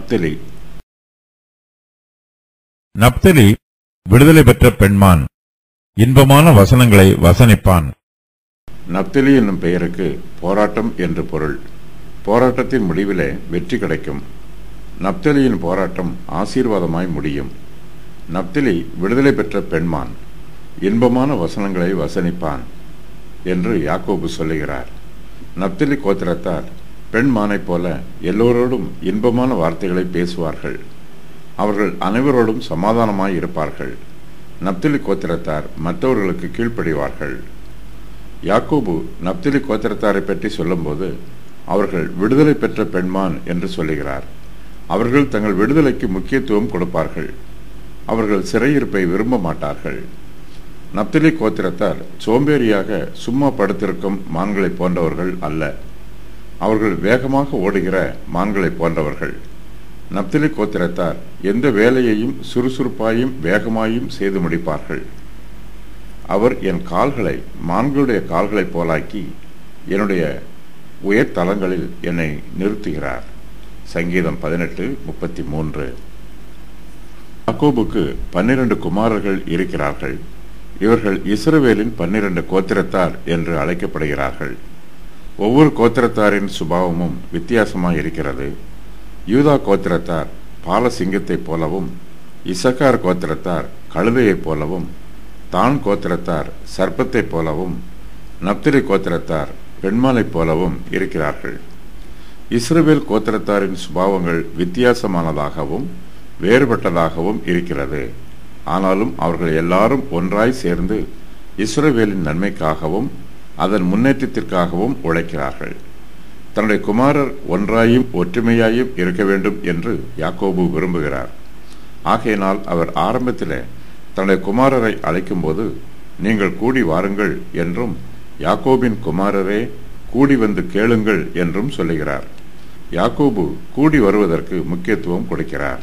நப்தலி. நப்தலி விடுதலை பெற்ற பெண்மான், இன்பமான வசனங்களை வசனிப்பான். நப்தலி என்னும் பெயருக்கு போராட்டம் என்று பொருள். போராட்டத்தின் முடிவிலே வெற்றி கிடைக்கும். நப்தலியின் போராட்டம் ஆசீர்வாதமாய் முடியும். நப்தலி விடுதலை பெற்ற பெண்மான், இன்பமான வசனங்களை வசனிப்பான் என்று யாக்கோபு சொல்லுகிறார். நப்தலி கோத்திரத்தார் பெண்மானைப் போல எல்லோரோடும் இன்பமான வார்த்தைகளை பேசுவார்கள். அவர்கள் அனைவரோடும் சமாதானமாய் இருப்பார்கள். நப்தலி கோத்திரத்தார் மற்றவர்களுக்கு கீழ்ப்படிவார்கள். யாக்கோபு நப்தலி கோத்திரத்தாரை பற்றி சொல்லும்போது அவர்கள் விடுதலை பெற்ற பெண்மான் என்று சொல்லுகிறார். அவர்கள் தங்கள் விடுதலைக்கு முக்கியத்துவம் கொடுப்பார்கள். அவர்கள் சிறையிருப்பை விரும்ப மாட்டார்கள். நப்தலி கோத்திரத்தார் சோம்பேறியாக சும்மா படுத்திருக்கும் மான்களை போன்றவர்கள் அல்ல. அவர்கள் வேகமாக ஓடுகிற மான்களை போன்றவர்கள். நப்தலி கோத்திரத்தார் எந்த வேலையையும் சுறுசுறுப்பாயும் வேகமாயும் செய்து முடிப்பார்கள். அவர் என் கால்களை மான்களுடைய கால்களைப் போலாக்கி என்னுடைய உயர்தலங்களில் என்னை நிறுத்துகிறார். சங்கீதம் 18:33. யாக்கோபுக்கு 12 குமாரர்கள் இருக்கிறார்கள். இவர்கள் இஸ்ரவேலின் 12 கோத்திரத்தார் என்று அழைக்கப்படுகிறார்கள். ஒவ்வொரு கோத்திரத்தாரின் சுபாவமும் வித்தியாசமாய் இருக்கிறது. யூதா கோத்திரத்தார் பாலசிங்கத்தைப் போலவும், இசக்கார் கோத்திரத்தார் கழுதையைப் போலவும், தான் கோத்திரத்தார் சர்ப்பத்தைப் போலவும், நப்தலி கோத்திரத்தார் பெண்மானைப் போலவும் இருக்கிறார்கள். இஸ்ரவேல் கோத்திரத்தாரின் சுபாவங்கள் வித்தியாசமானதாகவும் வேறுபட்டதாகவும் இருக்கிறது. ஆனாலும் அவர்கள் எல்லாரும் ஒன்றாய் சேர்ந்து இஸ்ரவேலின் நன்மைக்காகவும் அதன் முன்னேற்றத்திற்காகவும் உழைக்கிறார்கள். தன்னுடைய குமாரர் ஒன்றாயும் ஒற்றுமையாயும் இருக்க வேண்டும் என்று யாக்கோபு விரும்புகிறார். ஆகையினால் அவர் ஆரம்பத்திலே தன்னுடைய குமாரரை அழைக்கும்போது நீங்கள் கூடி வாருங்கள் என்றும், யாக்கோபின் குமாரரே கூடி வந்து கேளுங்கள் என்றும் சொல்லுகிறார். யாக்கோபு கூடி வருவதற்கு முக்கியத்துவம் கொடுக்கிறார்.